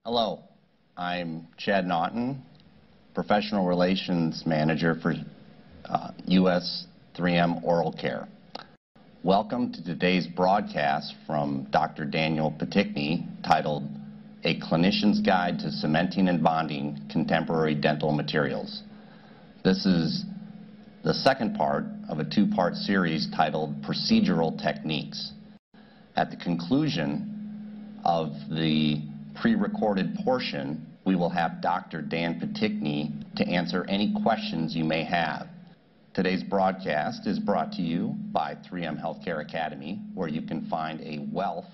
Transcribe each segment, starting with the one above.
Hello, I'm Chad Naughton, Professional Relations Manager for U.S. 3M Oral Care. Welcome to today's broadcast from Dr. Daniel Poticny, titled A Clinician's Guide to Cementing and Bonding Contemporary Dental Materials. This is the second part of a two-part series titled Procedural Techniques. At the conclusion of the pre-recorded portion, we will have Dr. Dan Poticny to answer any questions you may have. Today's broadcast is brought to you by 3M Healthcare Academy, where you can find a wealth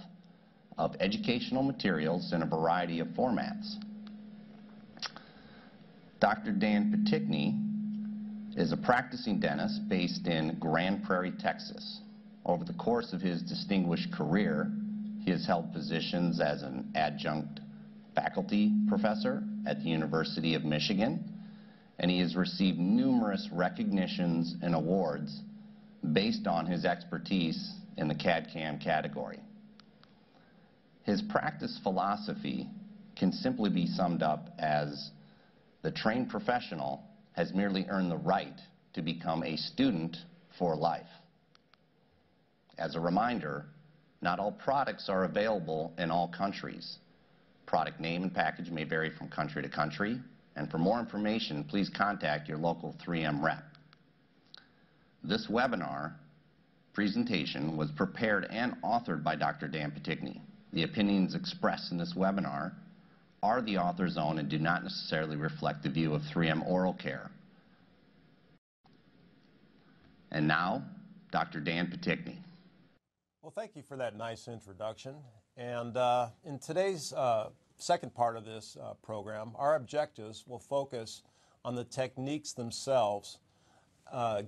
of educational materials in a variety of formats. Dr. Dan Poticny is a practicing dentist based in Grand Prairie, Texas. Over the course of his distinguished career, he has held positions as an adjunct faculty professor at the University of Michigan, and he has received numerous recognitions and awards based on his expertise in the CAD/CAM category. His practice philosophy can simply be summed up as the trained professional has merely earned the right to become a student for life. As a reminder, not all products are available in all countries. Product name and package may vary from country to country, and for more information, please contact your local 3M rep. This webinar presentation was prepared and authored by Dr. Dan Poticny. The opinions expressed in this webinar are the author's own and do not necessarily reflect the view of 3M Oral Care. And now, Dr. Dan Poticny. Well, thank you for that nice introduction. And in today's second part of this program, our objectives will focus on the techniques themselves,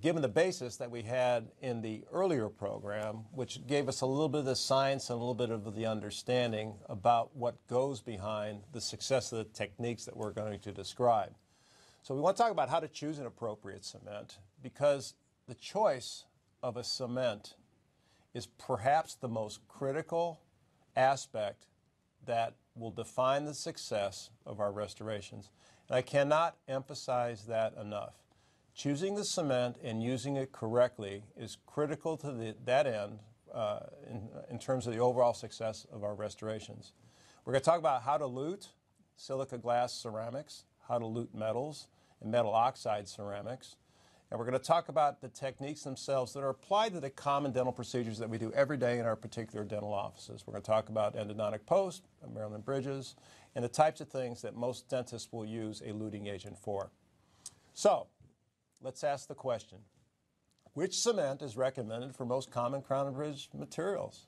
given the basis that we had in the earlier program, which gave us a little bit of the science and a little bit of the understanding about what goes behind the success of the techniques that we're going to describe. So we want to talk about how to choose an appropriate cement, because the choice of a cement is perhaps the most critical aspect that will define the success of our restorations. And I cannot emphasize that enough. Choosing the cement and using it correctly is critical to that end in terms of the overall success of our restorations. We're going to talk about how to lute silica glass ceramics, how to lute metals and metal oxide ceramics. And we're going to talk about the techniques themselves that are applied to the common dental procedures that we do every day in our particular dental offices. We're going to talk about endodontic post, Maryland bridges, and the types of things that most dentists will use a luting agent for. So, let's ask the question, which cement is recommended for most common crown and bridge materials?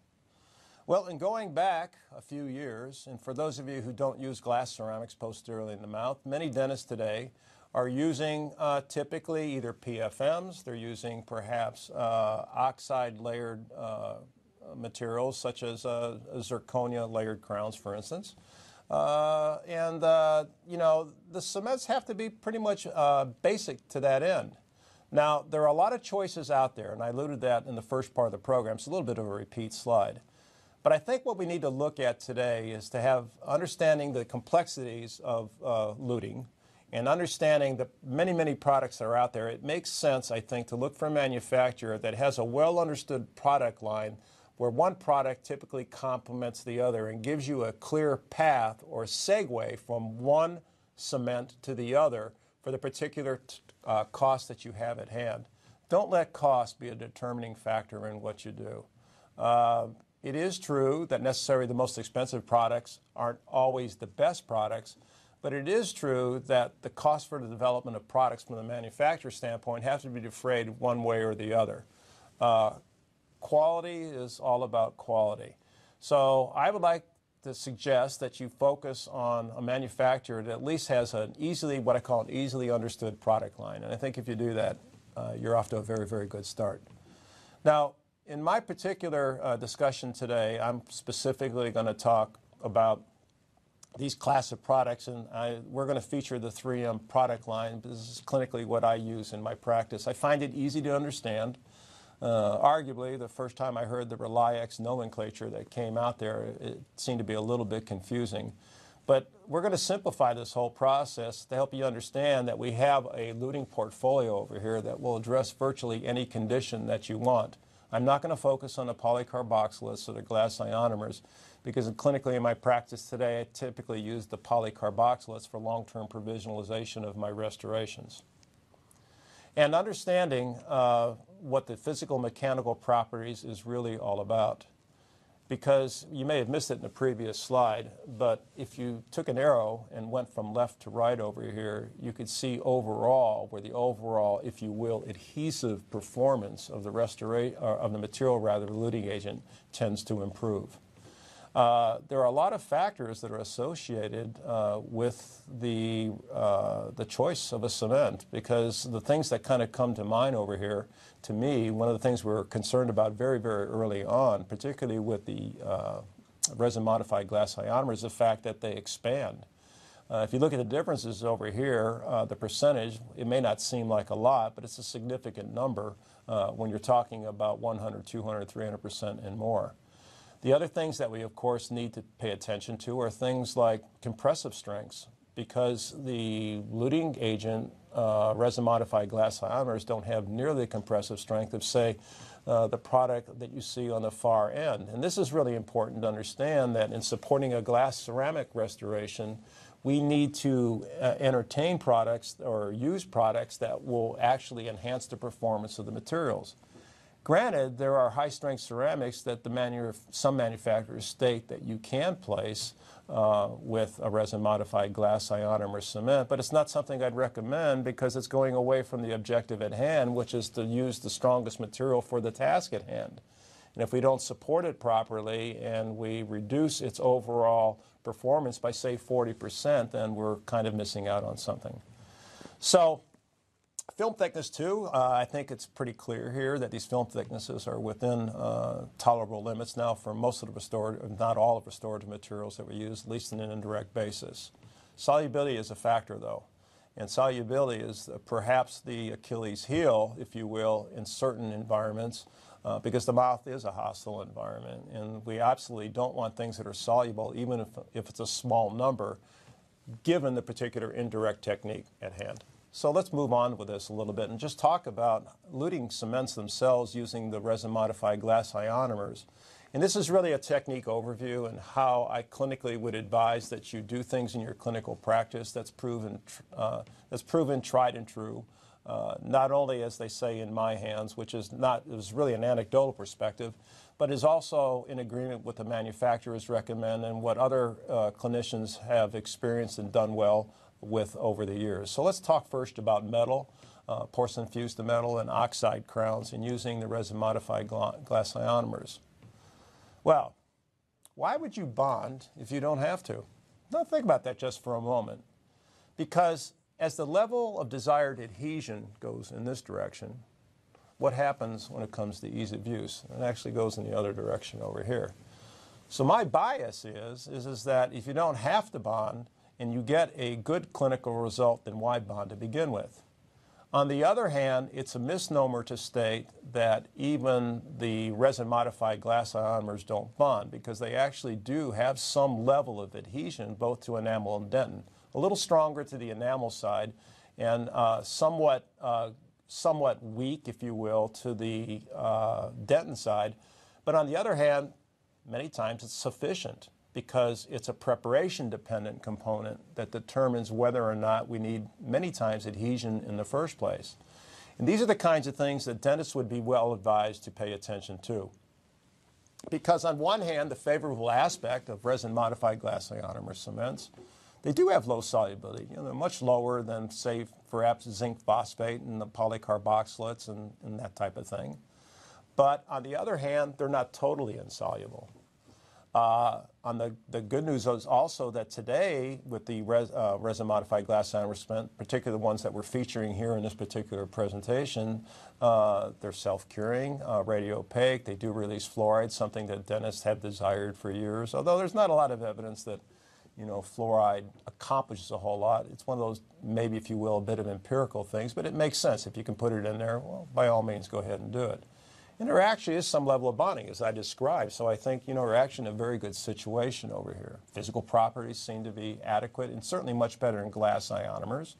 Well, in going back a few years, and for those of you who don't use glass ceramics posteriorly in the mouth, many dentists today are using typically either PFMs, they're using perhaps oxide layered materials such as zirconia layered crowns, for instance. You know, the cements have to be pretty much basic to that end. Now, there are a lot of choices out there, and I alluded to that in the first part of the program. It's a little bit of a repeat slide. But I think what we need to look at today is to have understanding the complexities of luting, and understanding the many, many products that are out there. It makes sense, I think, to look for a manufacturer that has a well-understood product line where one product typically complements the other and gives you a clear path or segue from one cement to the other for the particular cost that you have at hand. Don't let cost be a determining factor in what you do. It is true that necessarily the most expensive products aren't always the best products, but it is true that the cost for the development of products from the manufacturer standpoint has to be defrayed one way or the other. Quality is all about quality. So I would like to suggest that you focus on a manufacturer that at least has an what I call an easily understood product line. And I think if you do that, you're off to a very, very good start. Now, in my particular discussion today, I'm specifically going to talk about these class of products, and we're going to feature the 3M product line. This is clinically what I use in my practice. I find it easy to understand. Arguably, the first time I heard the Reliax nomenclature that came out there, it seemed to be a little bit confusing. But we're going to simplify this whole process to help you understand that we have a luting portfolio over here that will address virtually any condition that you want. I'm not going to focus on the polycarboxylates or the glass ionomers because clinically in my practice today I typically use the polycarboxylates for long-term provisionalization of my restorations. And understanding what the physical mechanical properties is really all about. Because you may have missed it in the previous slide, but if you took an arrow and went from left to right over here, you could see overall where the overall, if you will, adhesive performance of the material, rather, the luting agent tends to improve. There are a lot of factors that are associated with the choice of a cement, because the things that kind of come to mind over here, to me, one of the things we're concerned about very, very early on, particularly with the resin-modified glass ionomers, is the fact that they expand. If you look at the differences over here, the percentage, it may not seem like a lot, but it's a significant number when you're talking about 100, 200, 300% and more. The other things that we, of course, need to pay attention to are things like compressive strengths, because the luting agent, resin-modified glass ionomers, don't have nearly the compressive strength of, say, the product that you see on the far end. And this is really important to understand that in supporting a glass ceramic restoration, we need to entertain products or use products that will actually enhance the performance of the materials. Granted, there are high-strength ceramics that some manufacturers state that you can place with a resin-modified glass ionomer cement, but it's not something I'd recommend because it's going away from the objective at hand, which is to use the strongest material for the task at hand. And if we don't support it properly and we reduce its overall performance by, say, 40%, then we're kind of missing out on something. So, film thickness, too. I think it's pretty clear here that these film thicknesses are within tolerable limits now for most of the restorative, not all of the restorative materials that we use, at least on an indirect basis. Solubility is a factor, though. And solubility is perhaps the Achilles heel, if you will, in certain environments, because the mouth is a hostile environment. And we absolutely don't want things that are soluble, even if it's a small number, given the particular indirect technique at hand. So let's move on with this a little bit and just talk about luting cements themselves using the resin-modified glass ionomers. And this is really a technique overview and how I clinically would advise that you do things in your clinical practice that's proven, tried and true, not only, as they say, in my hands, which is really an anecdotal perspective, but is also in agreement with the manufacturers recommend and what other clinicians have experienced and done well with over the years. So let's talk first about metal, porcelain fused to metal, and oxide crowns, and using the resin-modified glass ionomers. Well, why would you bond if you don't have to? Now think about that just for a moment. Because as the level of desired adhesion goes in this direction, what happens when it comes to ease of use? It actually goes in the other direction over here. So my bias is that if you don't have to bond, and you get a good clinical result, then why bond to begin with? On the other hand, it's a misnomer to state that even the resin-modified glass ionomers don't bond, because they actually do have some level of adhesion both to enamel and dentin. A little stronger to the enamel side and somewhat weak, if you will, to the dentin side. But on the other hand, many times it's sufficient, because it's a preparation-dependent component that determines whether or not we need, many times, adhesion in the first place. And these are the kinds of things that dentists would be well advised to pay attention to. Because on one hand, the favorable aspect of resin-modified glass ionomer cements, they do have low solubility. They're much lower than, say, perhaps zinc phosphate and the polycarboxylates and that type of thing. But on the other hand, they're not totally insoluble. On the good news is also that today, with the resin-modified glass ionomer cement, particularly the ones that we're featuring here in this particular presentation, they're self-curing, radio-opaque. They do release fluoride, something that dentists have desired for years. Although there's not a lot of evidence that, fluoride accomplishes a whole lot. It's one of those, maybe, if you will, a bit of empirical things, but it makes sense. If you can put it in there, well, by all means, go ahead and do it. And there actually is some level of bonding, as I described. So I think, we're actually in a very good situation over here. Physical properties seem to be adequate and certainly much better in glass ionomers.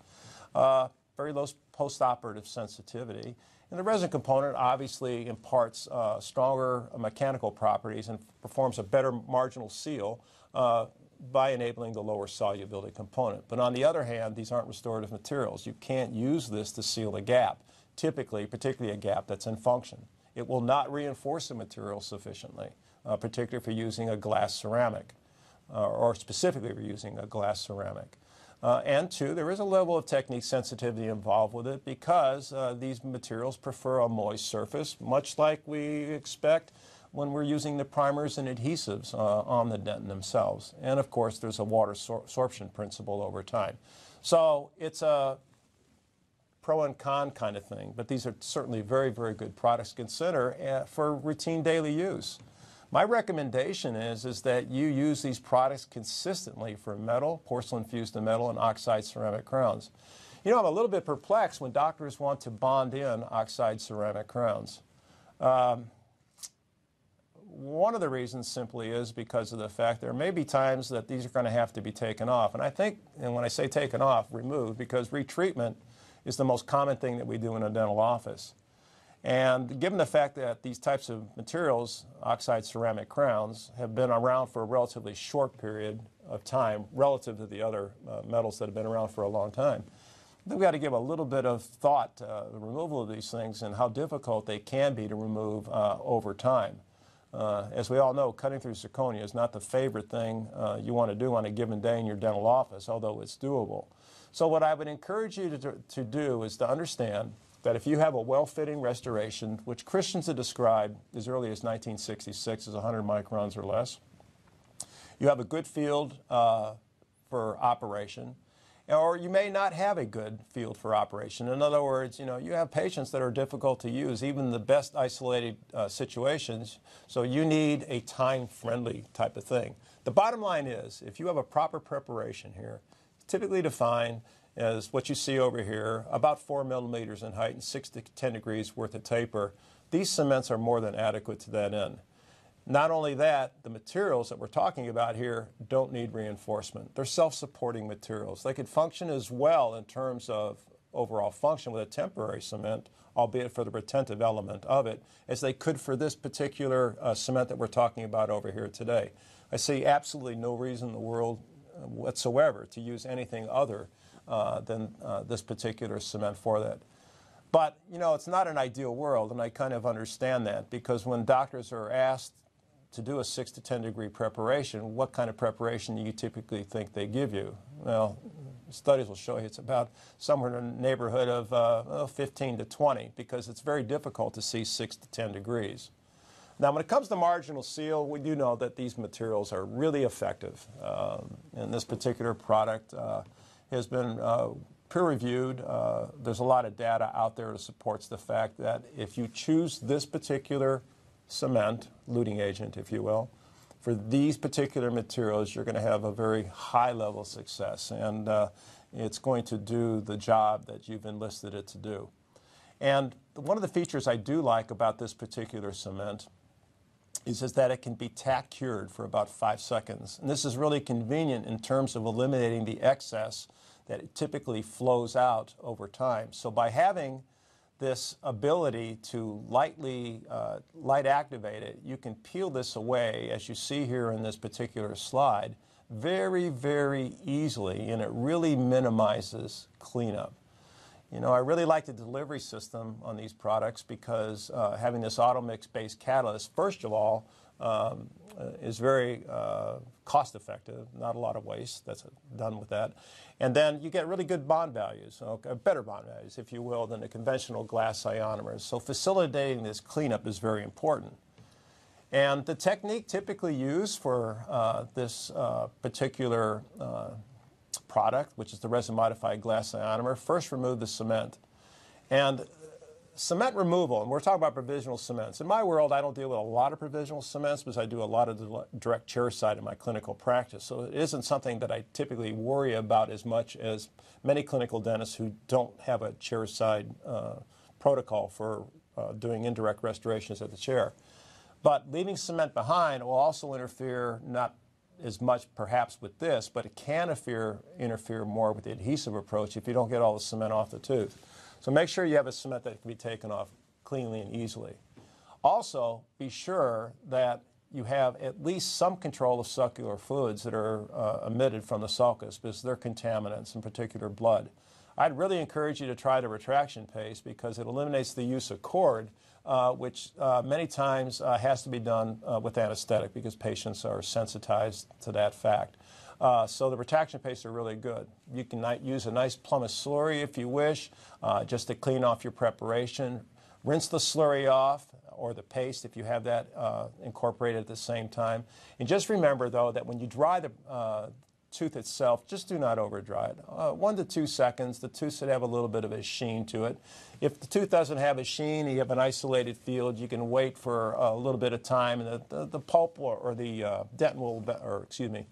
Very low post-operative sensitivity. And the resin component obviously imparts stronger mechanical properties and performs a better marginal seal by enabling the lower solubility component. But on the other hand, these aren't restorative materials. You can't use this to seal a gap, typically, particularly a gap that's in function. It will not reinforce the material sufficiently, particularly if you're using a glass ceramic, or specifically if you're using a glass ceramic. And two, there is a level of technique sensitivity involved with it because these materials prefer a moist surface, much like we expect when we're using the primers and adhesives on the dentin themselves. And of course, there's a water absorption principle over time. So it's a pro and con kind of thing, but these are certainly very, very good products to consider for routine daily use. My recommendation is that you use these products consistently for metal, porcelain fused to metal, and oxide ceramic crowns. I'm a little bit perplexed when doctors want to bond in oxide ceramic crowns. One of the reasons simply is because of the fact there may be times that these are going to have to be taken off. And I think, and when I say taken off, removed, because retreatment is the most common thing that we do in a dental office. And given the fact that these types of materials, oxide ceramic crowns, have been around for a relatively short period of time relative to the other metals that have been around for a long time, I think we've got to give a little bit of thought to the removal of these things and how difficult they can be to remove over time. As we all know, cutting through zirconia is not the favorite thing you want to do on a given day in your dental office, although it's doable. So what I would encourage you to do is to understand that if you have a well-fitting restoration, which Christians have described as early as 1966 as 100 microns or less, you have a good field for operation, or you may not have a good field for operation. In other words, you have patients that are difficult to use, even in the best isolated situations, so you need a time-friendly type of thing. The bottom line is, if you have a proper preparation here, typically defined as what you see over here, about 4 millimeters in height and 6 to 10 degrees worth of taper, these cements are more than adequate to that end. Not only that, the materials that we're talking about here don't need reinforcement. They're self-supporting materials. They could function as well in terms of overall function with a temporary cement, albeit for the retentive element of it, as they could for this particular cement that we're talking about over here today. I see absolutely no reason in the world whatsoever to use anything other than this particular cement for that. But, it's not an ideal world, and I kind of understand that, because when doctors are asked to do a 6 to 10 degree preparation, what kind of preparation do you typically think they give you? Well, studies will show you it's about somewhere in the neighborhood of 15 to 20, because it's very difficult to see 6 to 10 degrees. Now, when it comes to marginal seal, we do know that these materials are really effective. And this particular product has been peer-reviewed. There's a lot of data out there that supports the fact that if you choose this particular cement, luting agent, if you will, for these particular materials, you're going to have a very high level of success. And it's going to do the job that you've enlisted it to do. And one of the features I do like about this particular cement is that it can be tack cured for about 5 seconds. And this is really convenient in terms of eliminating the excess that typically flows out over time. So by having this ability to light activate it, you can peel this away, as you see here in this particular slide, very, very easily, and it really minimizes cleanup. I really like the delivery system on these products because having this auto-mix-based catalyst, first of all, is very cost-effective, not a lot of waste that's done with that. And then you get really good bond values, better bond values, if you will, than the conventional glass ionomers. So facilitating this cleanup is very important. And the technique typically used for this particular product, which is the resin-modified glass ionomer, first remove the cement. And cement removal, and we're talking about provisional cements. In my world, I don't deal with a lot of provisional cements because I do a lot of direct chairside in my clinical practice. So it isn't something that I typically worry about as much as many clinical dentists who don't have a chairside protocol for doing indirect restorations at the chair. But leaving cement behind will also interfere, not as much perhaps with this, but it can interfere more with the adhesive approach if you don't get all the cement off the tooth. So make sure you have a cement that can be taken off cleanly and easily. Also, be sure that you have at least some control of succular fluids that are emitted from the sulcus, because they're contaminants, in particular blood. I'd really encourage you to try the retraction paste because it eliminates the use of cord, which many times has to be done with anesthetic because patients are sensitized to that fact. So the retraction pastes are really good. You can use a nice pumice slurry if you wish, just to clean off your preparation. Rinse the slurry off, or the paste if you have that incorporated at the same time. And just remember, though, that when you dry the tooth itself, just do not over dry it. 1 to 2 seconds. The tooth should have a little bit of a sheen to it. If the tooth doesn't have a sheen, you have an isolated field, you can wait for a little bit of time, and the pulp or the dentin will, or excuse me,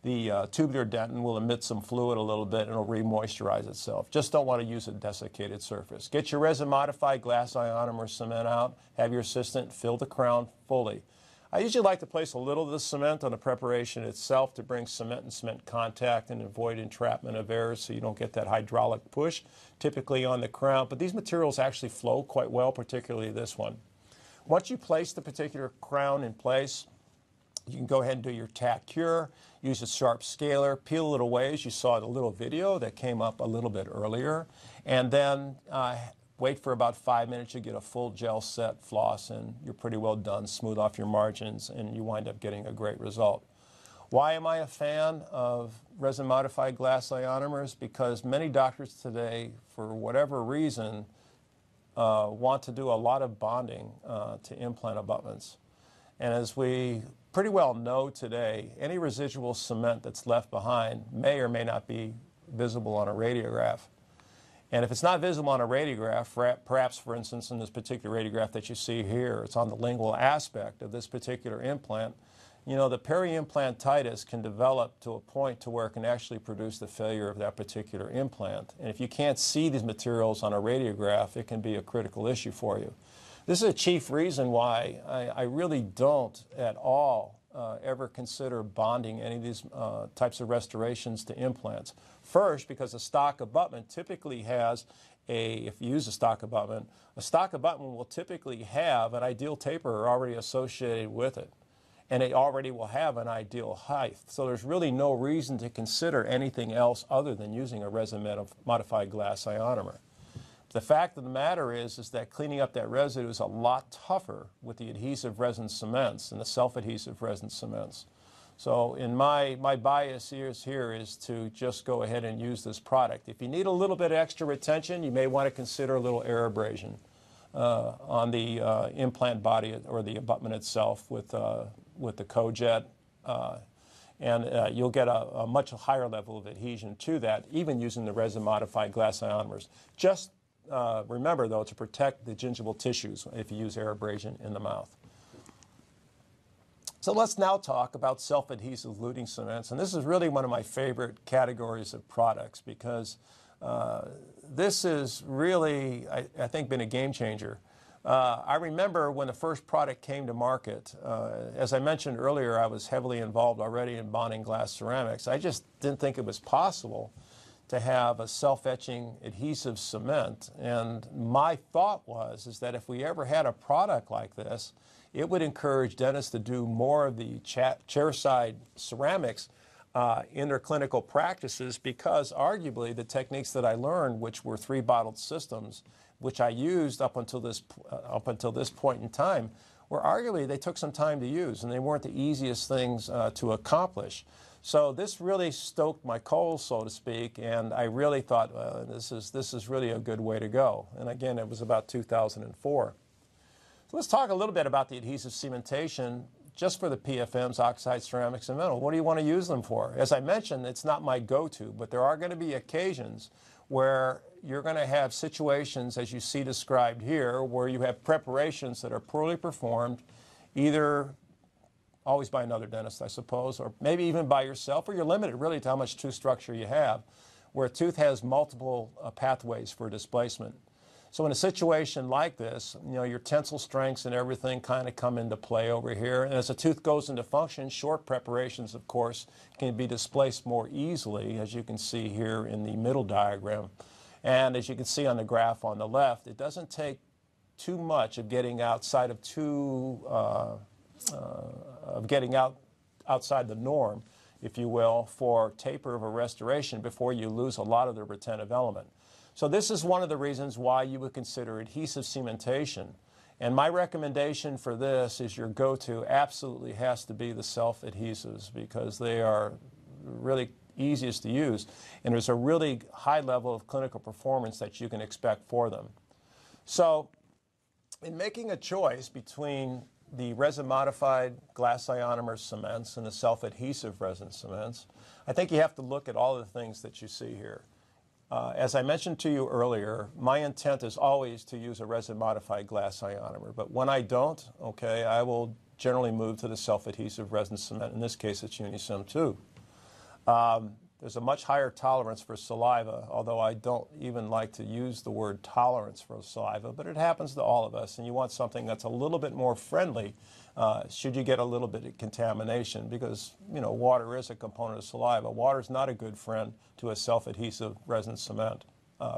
the tubular dentin will emit some fluid a little bit and it'll re-moisturize itself. Just don't want to use a desiccated surface. Get your resin-modified glass ionomer cement out. Have your assistant fill the crown fully. I usually like to place a little of the cement on the preparation itself to bring cement and cement contact and avoid entrapment of air so you don't get that hydraulic push typically on the crown. But these materials actually flow quite well, particularly this one. Once you place the particular crown in place, you can go ahead and do your tack cure, use a sharp scaler, peel it away as you saw in the little video that came up a little bit earlier, and then wait for about 5 minutes, you get a full gel set floss, and you're pretty well done. Smooth off your margins, and you wind up getting a great result. Why am I a fan of resin-modified glass ionomers? Because many doctors today, for whatever reason, want to do a lot of bonding to implant abutments. And as we pretty well know today, any residual cement that's left behind may or may not be visible on a radiograph. And if it's not visible on a radiograph, perhaps, for instance, in this particular radiograph that you see here, it's on the lingual aspect of this particular implant, you know, the peri-implantitis can develop to a point to where it can actually produce the failure of that particular implant. And if you can't see these materials on a radiograph, it can be a critical issue for you. This is a chief reason why I really don't at all ever consider bonding any of these types of restorations to implants. First, because a stock abutment typically has if you use a stock abutment will typically have an ideal taper already associated with it. And it already will have an ideal height. So there's really no reason to consider anything else other than using a resin-modified glass ionomer. The fact of the matter is that cleaning up that residue is a lot tougher with the adhesive resin cements and the self-adhesive resin cements. So in my bias here is to just go ahead and use this product. If you need a little bit of extra retention, you may want to consider a little air abrasion on the implant body or the abutment itself with the cojet. And you'll get a much higher level of adhesion to that, even using the resin-modified glass ionomers. Just remember, though, to protect the gingival tissues if you use air abrasion in the mouth. So let's now talk about self-adhesive luting cements. And this is really one of my favorite categories of products because this is really, I think, been a game changer. I remember when the first product came to market, as I mentioned earlier, I was heavily involved already in bonding glass ceramics. I just didn't think it was possible to have a self-etching adhesive cement. And my thought was that if we ever had a product like this, it would encourage dentists to do more of the chairside ceramics in their clinical practices because arguably the techniques that I learned, which were 3-bottled systems, which I used up until this point in time, were arguably they took some time to use and they weren't the easiest things to accomplish. So this really stoked my coals, so to speak, and I really thought this is really a good way to go. And again, it was about 2004. So let's talk a little bit about the adhesive cementation just for the PFMs, oxide, ceramics, and metal. What do you want to use them for? As I mentioned, it's not my go-to, but there are going to be occasions where you're going to have situations, as you see described here, where you have preparations that are poorly performed, either always by another dentist, I suppose, or maybe even by yourself, or you're limited really to how much tooth structure you have, where a tooth has multiple pathways for displacement. So in a situation like this, you know, your tensile strengths and everything kind of come into play over here. And as a tooth goes into function, short preparations, of course, can be displaced more easily, as you can see here in the middle diagram. And as you can see on the graph on the left, it doesn't take too much of getting outside of outside the norm, if you will, for taper of a restoration before you lose a lot of the retentive element. So this is one of the reasons why you would consider adhesive cementation. And my recommendation for this is your go-to absolutely has to be the self-adhesives, because they are really easiest to use, and there's a really high level of clinical performance that you can expect for them. So in making a choice between the resin-modified glass ionomer cements and the self-adhesive resin cements, I think you have to look at all the things that you see here. As I mentioned to you earlier, my intent is always to use a resin-modified glass ionomer, but when I don't, okay, I will generally move to the self-adhesive resin cement. In this case, it's Unisim 2. There's a much higher tolerance for saliva, although I don't even like to use the word tolerance for saliva, but it happens to all of us, and you want something that's a little bit more friendly should you get a little bit of contamination, because, you know, water is a component of saliva. Water is not a good friend to a self-adhesive resin cement,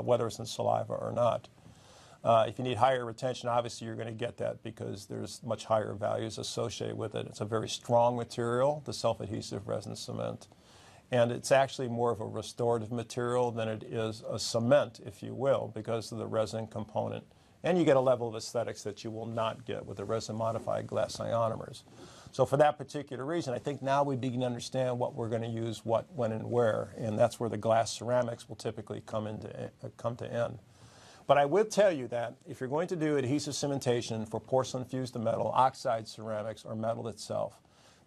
whether it's in saliva or not. If you need higher retention, obviously you're going to get that because there's much higher values associated with it. It's a very strong material, the self-adhesive resin cement. And it's actually more of a restorative material than it is a cement, if you will, because of the resin component. And you get a level of aesthetics that you will not get with the resin-modified glass ionomers. So for that particular reason, I think now we begin to understand what we're going to use, what, when, and where. And that's where the glass ceramics will typically come to end. But I will tell you that if you're going to do adhesive cementation for porcelain fused to metal, oxide ceramics, or metal itself,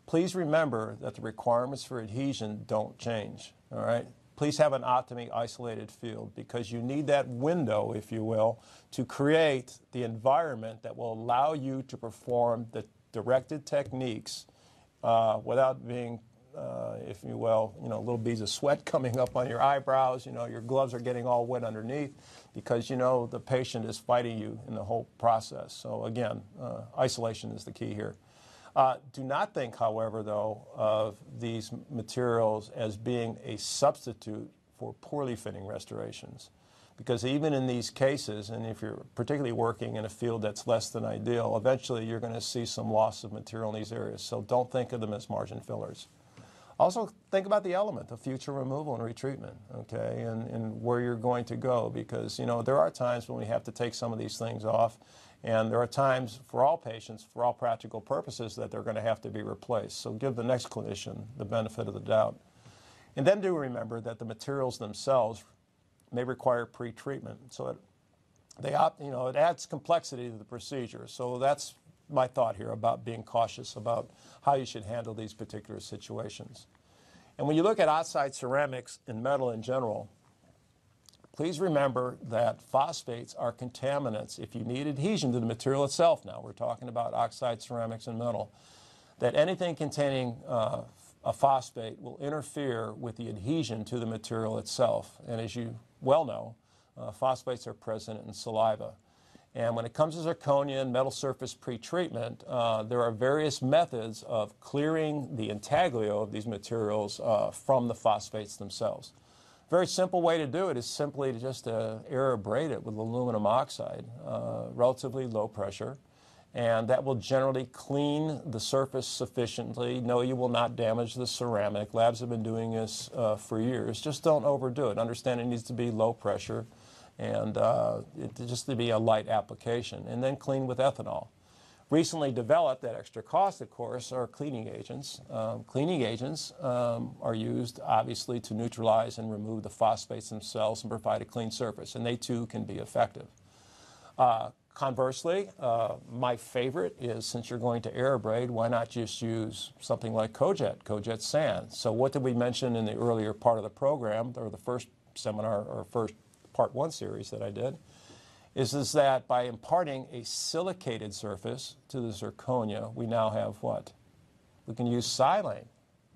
please remember that the requirements for adhesion don't change, all right? Please have an optimally isolated field, because you need that window, if you will, to create the environment that will allow you to perform the directed techniques without being, if you will, little beads of sweat coming up on your eyebrows. Your gloves are getting all wet underneath because, the patient is fighting you in the whole process. So again, isolation is the key here. Do not think, however, though, of these materials as being a substitute for poorly fitting restorations. Because even in these cases, and if you're particularly working in a field that's less than ideal, eventually you're going to see some loss of material in these areas. So don't think of them as margin fillers. Also think about the element of future removal and retreatment, okay, and where you're going to go, because, there are times when we have to take some of these things off. And there are times for all patients, for all practical purposes, that they're going to have to be replaced. So give the next clinician the benefit of the doubt. And then do remember that the materials themselves may require pre-treatment. So it adds complexity to the procedure. So that's my thought here about being cautious about how you should handle these particular situations. And when you look at outside ceramics and metal in general, please remember that phosphates are contaminants. If you need adhesion to the material itself, now we're talking about oxide ceramics and metal, that anything containing a phosphate will interfere with the adhesion to the material itself. And as you well know, phosphates are present in saliva. And when it comes to zirconia and metal surface pretreatment, there are various methods of clearing the intaglio of these materials from the phosphates themselves. Very simple way to do it is simply to just air abrade it with aluminum oxide, relatively low pressure, and that will generally clean the surface sufficiently. No, you will not damage the ceramic. Labs have been doing this for years. Just don't overdo it. Understand it needs to be low pressure and just to be a light application, and then clean with ethanol. Recently developed, at extra cost, of course, are cleaning agents. Cleaning agents are used, obviously, to neutralize and remove the phosphates themselves and provide a clean surface, and they, too, can be effective. Conversely, my favorite is, since you're going to air abrade, why not just use something like Cojet sand? So what did we mention in the earlier part of the program, or the first seminar, or first Part 1 series that I did? Is that by imparting a silicated surface to the zirconia, we now have what? We can use silane,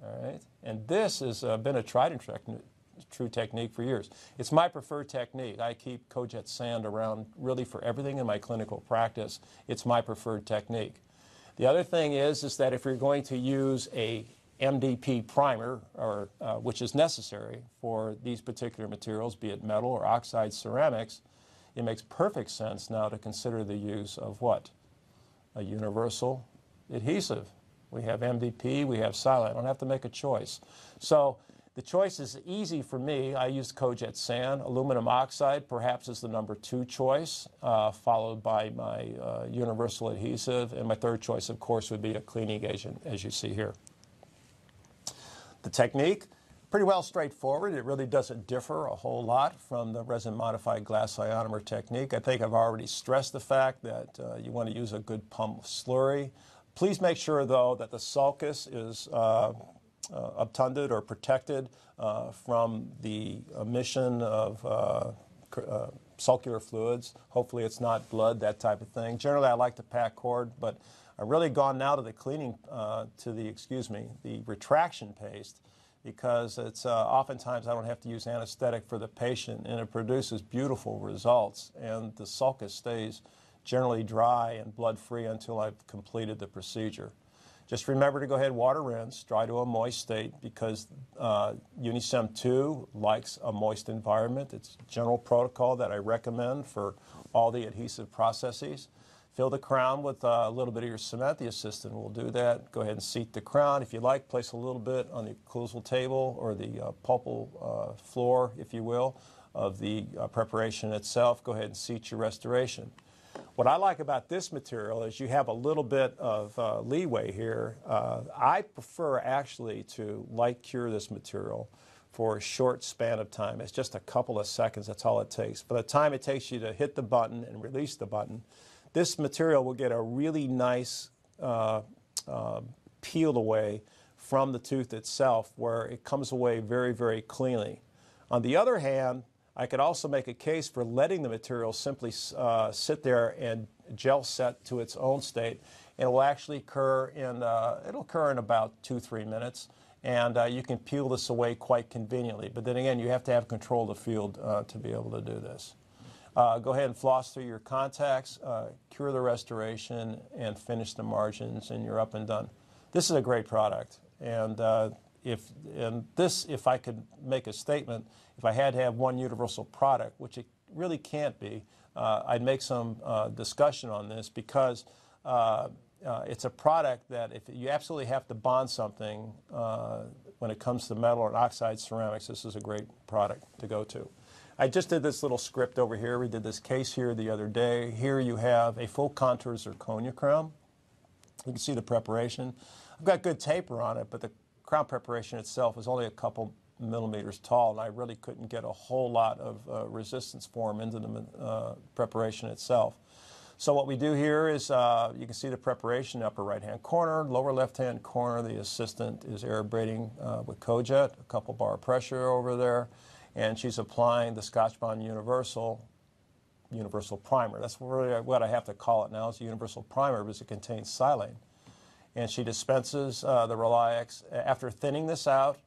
all right? And this has been a tried and true technique for years. It's my preferred technique. I keep cojet sand around really for everything in my clinical practice. It's my preferred technique. The other thing is that if you're going to use a MDP primer, or which is necessary for these particular materials, be it metal or oxide ceramics, it makes perfect sense now to consider the use of what? A universal adhesive. We have MDP, we have silane. I don't have to make a choice. So the choice is easy for me. I use cojet sand. Aluminum oxide perhaps is the number 2 choice, followed by my universal adhesive. And my third choice, of course, would be a cleaning agent, as you see here. The technique, pretty well straightforward. It really doesn't differ a whole lot from the resin-modified glass ionomer technique. I think I've already stressed the fact that you want to use a good pump slurry. Please make sure, though, that the sulcus is obtunded or protected from the emission of sulcular fluids. Hopefully it's not blood, that type of thing. Generally, I like to pack cord, but I've really gone now to the cleaning, the retraction paste, because it's oftentimes I don't have to use anesthetic for the patient, and it produces beautiful results, and the sulcus stays generally dry and blood-free until I've completed the procedure. Just remember to go ahead and water rinse, dry to a moist state, because Unicem 2 likes a moist environment. It's a general protocol that I recommend for all the adhesive processes. Fill the crown with a little bit of your cement. The assistant will do that. Go ahead and seat the crown. If you like, place a little bit on the occlusal table or the pulpal floor, if you will, of the preparation itself. Go ahead and seat your restoration. What I like about this material is you have a little bit of leeway here. I prefer actually to light cure this material for a short span of time. It's just a couple of seconds. That's all it takes. By the time it takes you to hit the button and release the button, this material will get a really nice peel away from the tooth itself, where it comes away very, very cleanly. On the other hand, I could also make a case for letting the material simply sit there and gel set to its own state. And it will actually occur in, it'll occur in about 2-3 minutes. And you can peel this away quite conveniently. But then again, you have to have control of the field to be able to do this. Go ahead and floss through your contacts, cure the restoration, and finish the margins, and you're up and done. This is a great product. And if I could make a statement, if I had to have one universal product, which it really can't be, I'd make some discussion on this, because it's a product that if you absolutely have to bond something when it comes to metal or oxide ceramics, this is a great product to go to. I just did this little script over here. We did this case here the other day. Here you have a full contour zirconia crown. You can see the preparation. I've got good taper on it, but the crown preparation itself is only a couple millimeters tall, and I really couldn't get a whole lot of resistance form into the preparation itself. So what we do here is you can see the preparation, upper right-hand corner, lower left-hand corner. The assistant is air abrading with cojet, a couple bar pressure over there. And she's applying the Scotch-Bond Universal Primer. That's really what I have to call it now. It's a Universal Primer because it contains silane. And she dispenses the Reliax. After thinning this out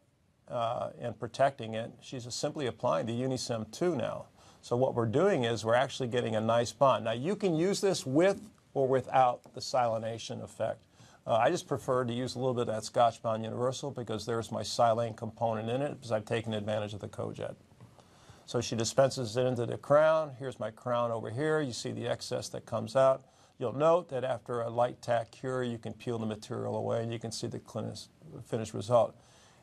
and protecting it, she's simply applying the Unicem 2 now. So what we're doing is we're actually getting a nice bond. Now you can use this with or without the silanation effect. I just prefer to use a little bit of that Scotch-Bond Universal because there's my silane component in it, because I've taken advantage of the cojet. So she dispenses it into the crown. Here's my crown over here. You see the excess that comes out. You'll note that after a light tack cure, you can peel the material away and you can see the finished result.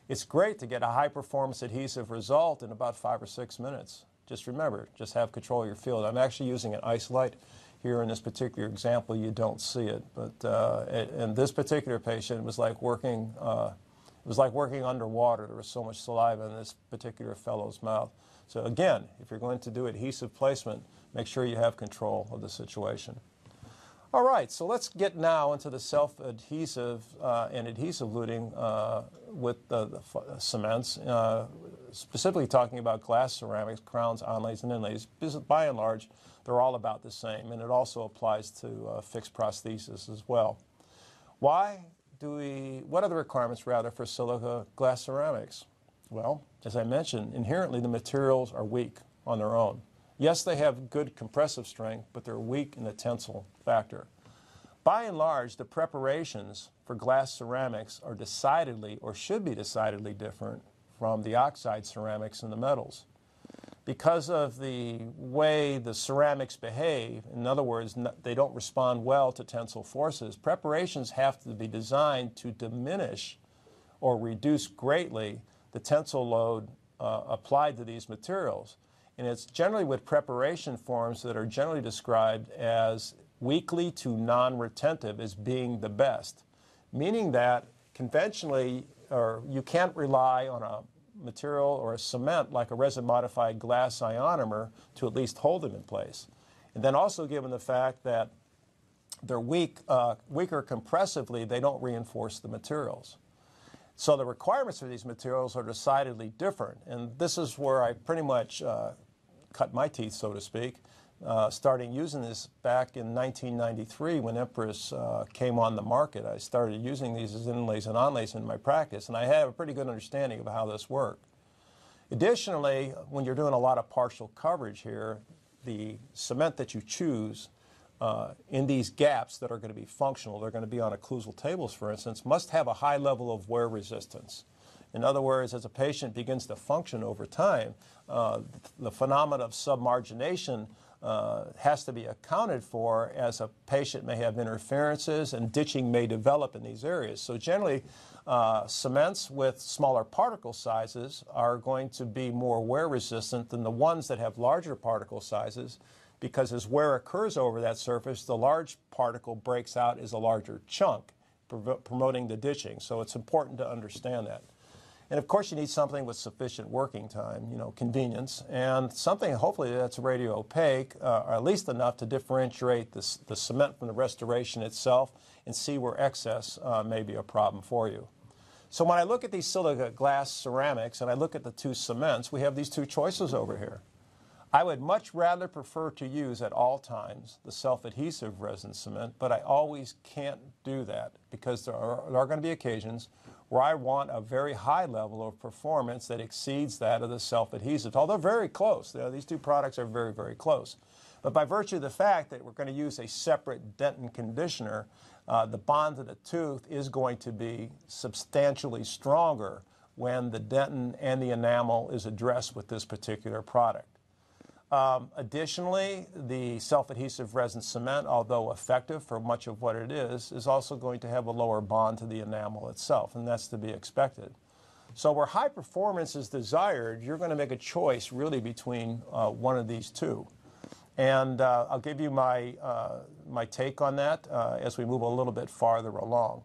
It's great to get a high-performance adhesive result in about 5 or 6 minutes. Just remember, just have control of your field. I'm actually using an ice light. Here in this particular example, you don't see it, but in this particular patient, it was like working underwater. There was so much saliva in this particular fellow's mouth. So again, if you're going to do adhesive placement, make sure you have control of the situation. All right, so let's get now into the self-adhesive and adhesive luting with the cements, specifically talking about glass ceramics, crowns, onlays, and inlays. By and large, they're all about the same, and it also applies to fixed prosthesis as well. What are the requirements, rather, for silica glass ceramics? Well, as I mentioned, inherently the materials are weak on their own. Yes, they have good compressive strength, but they're weak in the tensile factor. By and large, the preparations for glass ceramics are decidedly, or should be decidedly, different from the oxide ceramics and the metals. Because of the way the ceramics behave, in other words, they don't respond well to tensile forces, preparations have to be designed to diminish or reduce greatly the tensile load applied to these materials. And it's generally with preparation forms that are generally described as weakly to non-retentive as being the best, meaning that conventionally, or you can't rely on a material or a cement like a resin-modified glass ionomer to at least hold them in place. And then also given the fact that they're weaker compressively, they don't reinforce the materials. So the requirements for these materials are decidedly different. And this is where I pretty much cut my teeth, so to speak, starting using this back in 1993 when Empress came on the market. I started using these as inlays and onlays in my practice, and I have a pretty good understanding of how this worked. Additionally, when you're doing a lot of partial coverage here, the cement that you choose in these gaps that are going to be functional, they're going to be on occlusal tables, for instance, must have a high level of wear resistance. In other words, as a patient begins to function over time, the phenomena of submargination has to be accounted for, as a patient may have interferences and ditching may develop in these areas. So generally, cements with smaller particle sizes are going to be more wear resistant than the ones that have larger particle sizes, because as wear occurs over that surface, the large particle breaks out as a larger chunk, promoting the ditching. So it's important to understand that. And of course, you need something with sufficient working time, convenience, and something hopefully that's radio opaque, or at least enough to differentiate the cement from the restoration itself and see where excess may be a problem for you. So when I look at these silica glass ceramics and I look at the two cements, we have these two choices over here. I would much rather prefer to use at all times the self-adhesive resin cement, but I always can't do that because there are going to be occasions where I want a very high level of performance that exceeds that of the self-adhesive, although very close. These two products are very, very close. But by virtue of the fact that we're going to use a separate dentin conditioner, the bond to the tooth is going to be substantially stronger when the dentin and the enamel is addressed with this particular product. Additionally, the self-adhesive resin cement, although effective for much of what it is also going to have a lower bond to the enamel itself, and that's to be expected. So where high performance is desired, you're going to make a choice really between one of these two. And I'll give you my take on that as we move a little bit farther along.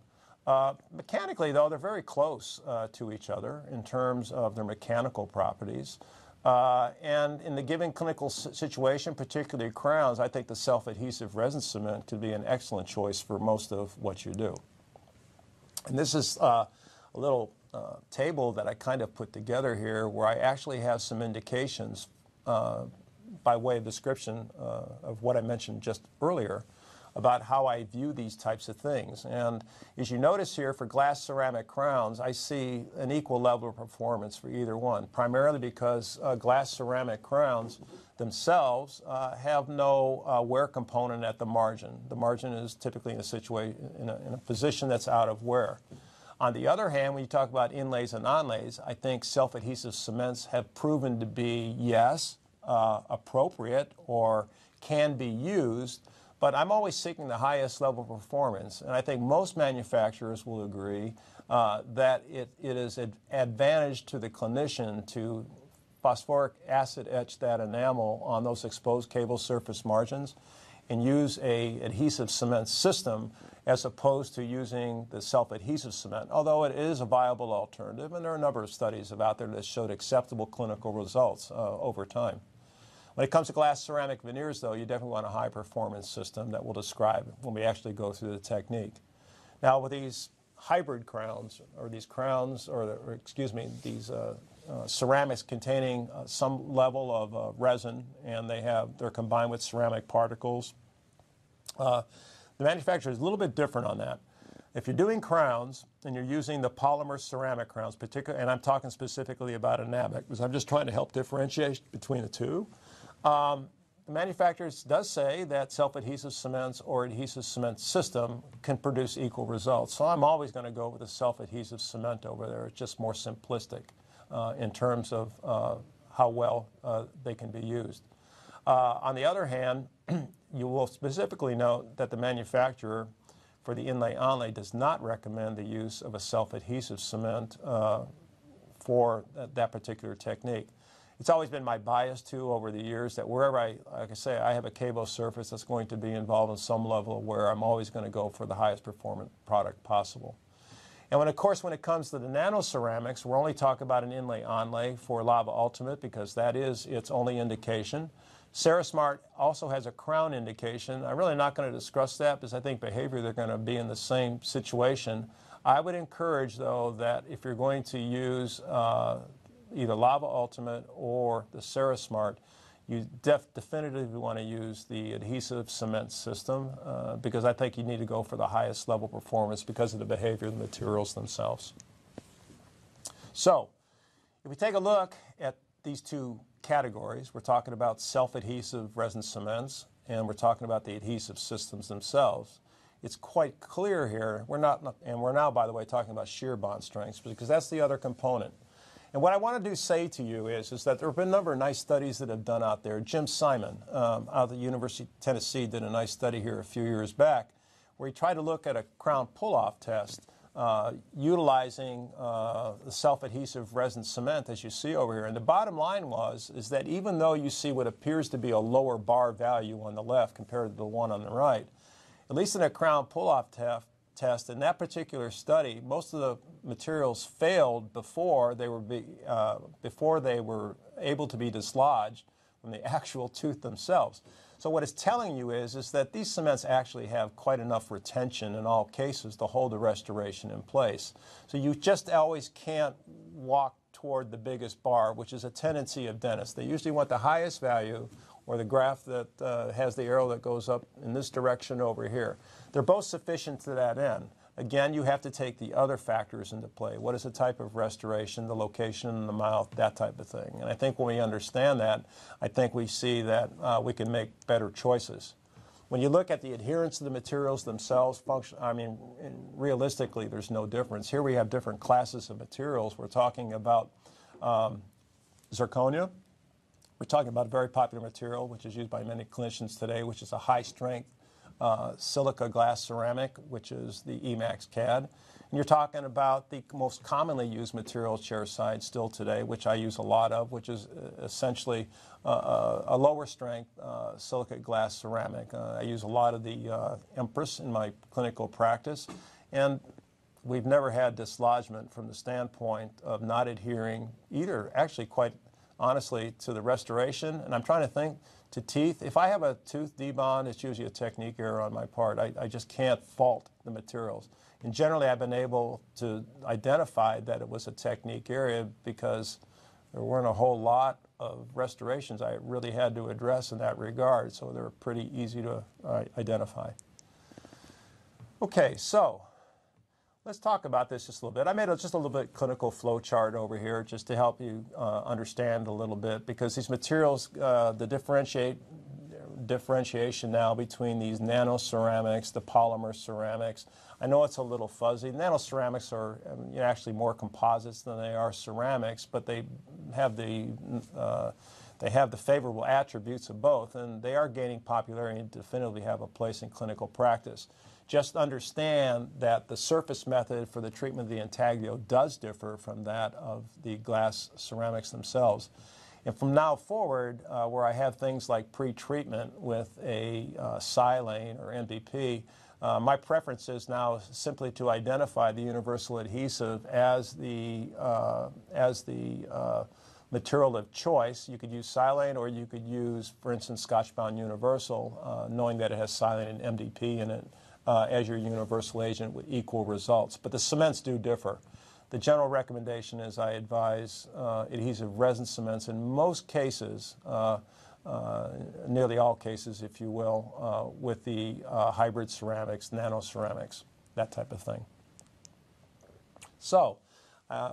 Mechanically, though, they're very close to each other in terms of their mechanical properties. And in the given clinical situation, particularly crowns, I think the self-adhesive resin cement could be an excellent choice for most of what you do. And this is a little table that I kind of put together here where I actually have some indications by way of description of what I mentioned just earlier about how I view these types of things. And as you notice here, for glass ceramic crowns, I see an equal level of performance for either one, primarily because glass ceramic crowns themselves have no wear component at the margin. The margin is typically in a position that's out of wear. On the other hand, when you talk about inlays and onlays, I think self-adhesive cements have proven to be, yes, appropriate or can be used, but I'm always seeking the highest level of performance, and I think most manufacturers will agree that it is an advantage to the clinician to phosphoric acid etch that enamel on those exposed cable surface margins and use a adhesive cement system as opposed to using the self-adhesive cement, although it is a viable alternative, and there are a number of studies out there that showed acceptable clinical results over time. When it comes to glass ceramic veneers, though, you definitely want a high-performance system that we'll describe when we actually go through the technique. Now, with these hybrid crowns, or these crowns, these ceramics containing some level of resin, and they're combined with ceramic particles, the manufacturer is a little bit different on that. If you're doing crowns and you're using the polymer ceramic crowns, particularly, and I'm talking specifically about enamic, because I'm just trying to help differentiate between the two, the manufacturer does say that self-adhesive cements or adhesive cement system can produce equal results. So I'm always going to go with a self-adhesive cement over there. It's just more simplistic in terms of how well they can be used. On the other hand, you will specifically note that the manufacturer for the inlay-onlay does not recommend the use of a self-adhesive cement for that particular technique. It's always been my bias, too, over the years that wherever like I say, I have a cabo surface that's going to be involved in some level where I'm always going to go for the highest performant product possible. And when, of course, when it comes to the nanoceramics, we're only talking about an inlay-onlay for Lava Ultimate because that is its only indication. Cerasmart also has a crown indication. I'm really not going to discuss that because I think behavior they're going to be in the same situation. I would encourage, though, that if you're going to use either Lava Ultimate or the Cerasmart, you definitively want to use the adhesive cement system because I think you need to go for the highest level performance because of the behavior of the materials themselves. So, if we take a look at these two categories, we're talking about self-adhesive resin cements and we're talking about the adhesive systems themselves. It's quite clear here, we're now, by the way, talking about shear bond strengths because that's the other component. And what I want to say to you is that there have been a number of nice studies that have done out there. Jim Simon out of the University of Tennessee did a nice study here a few years back where he tried to look at a crown pull-off test utilizing the self-adhesive resin cement as you see over here. And the bottom line is that even though you see what appears to be a lower bar value on the left compared to the one on the right, at least in a crown pull-off test, in that particular study, most of the materials failed before they were able to be dislodged from the actual tooth themselves. So what it's telling you is that these cements actually have quite enough retention in all cases to hold the restoration in place. So you just always can't walk toward the biggest bar, which is a tendency of dentists. They usually want the highest value or the graph that has the arrow that goes up in this direction over here. They're both sufficient to that end. Again, you have to take the other factors into play. What is the type of restoration, the location in the mouth, that type of thing. And I think when we understand that, I think we see that we can make better choices. When you look at the adherence of the materials themselves, realistically, there's no difference. Here we have different classes of materials. We're talking about zirconia. We're talking about a very popular material, which is used by many clinicians today, which is a high-strength silica glass ceramic, which is the Emax CAD. And you're talking about the most commonly used material chairside still today, which I use a lot of, which is essentially a lower strength silica glass ceramic. I use a lot of the Empress in my clinical practice, and we've never had dislodgement from the standpoint of not adhering either, actually quite honestly, to the restoration. And I'm trying to think to teeth. If I have a tooth debond, it's usually a technique error on my part. I just can't fault the materials. And generally, I've been able to identify that it was a technique area because there weren't a whole lot of restorations I really had to address in that regard, so they're pretty easy to identify. Okay, so let's talk about this just a little bit. I made just a little bit clinical flow chart over here just to help you understand a little bit because these materials, the differentiation now between these nanoceramics, the polymer ceramics, I know it's a little fuzzy. Nanoceramics are actually more composites than they are ceramics, but they have the favorable attributes of both, and they are gaining popularity and definitively have a place in clinical practice. Just understand that the surface method for the treatment of the intaglio does differ from that of the glass ceramics themselves. And from now forward, where I have things like pre-treatment with a silane or NBP, my preference is now simply to identify the universal adhesive as the material of choice. You could use silane or you could use, for instance, Scotch-bound universal, knowing that it has silane and MDP in it as your universal agent with equal results. But the cements do differ. The general recommendation is I advise adhesive resin cements in most cases, nearly all cases, if you will, with the hybrid ceramics, nanoceramics. that type of thing. So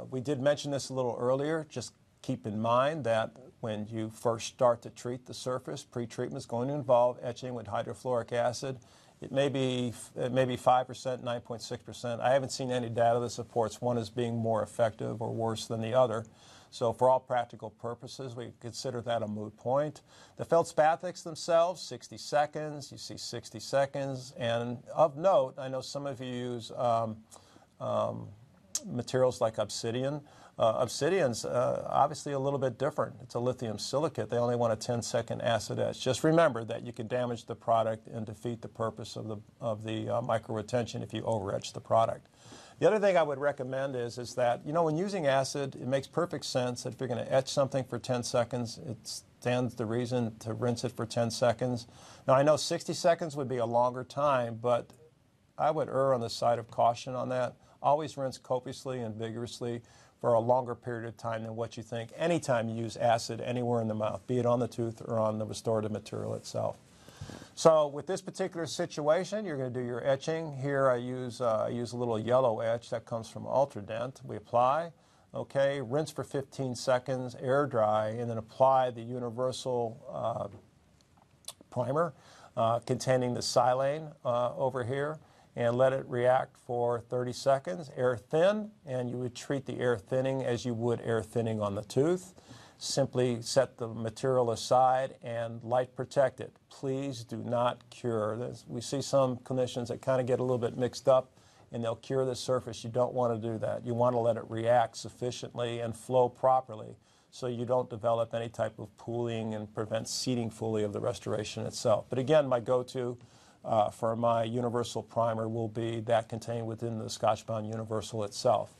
we did mention this a little earlier. Just keep in mind that when you first start to treat the surface, pre-treatment is going to involve etching with hydrofluoric acid. It may be 5%, 9.6%. I haven't seen any data that supports one as being more effective or worse than the other. So for all practical purposes, we consider that a moot point. The feldspathics themselves, 60 seconds. You see 60 seconds. And of note, I know some of you use materials like obsidian. Obsidian's obviously a little bit different. It's a lithium silicate. They only want a 10-second acid etch. Just remember that you can damage the product and defeat the purpose of the micro-retention if you over-etch the product. The other thing I would recommend is that, you know, when using acid, it makes perfect sense that if you're going to etch something for 10 seconds, it stands to reason to rinse it for 10 seconds. Now, I know 60 seconds would be a longer time, but I would err on the side of caution on that. Always rinse copiously and vigorously for a longer period of time than what you think anytime you use acid anywhere in the mouth, be it on the tooth or on the restorative material itself. So with this particular situation, you're going to do your etching. Here I use a little yellow etch that comes from Ultradent. We apply, okay, rinse for 15 seconds, air dry, and then apply the universal primer containing the silane over here, and let it react for 30 seconds. Air thin, and you would treat the air thinning as you would air thinning on the tooth. Simply set the material aside and light protect it. Please do not cure. We see some clinicians that kind of get a little bit mixed up and they'll cure the surface. You don't want to do that. You want to let it react sufficiently and flow properly so you don't develop any type of pooling and prevent seating fully of the restoration itself. But again, my go-to for my universal primer will be that contained within the Scotch-bound universal itself.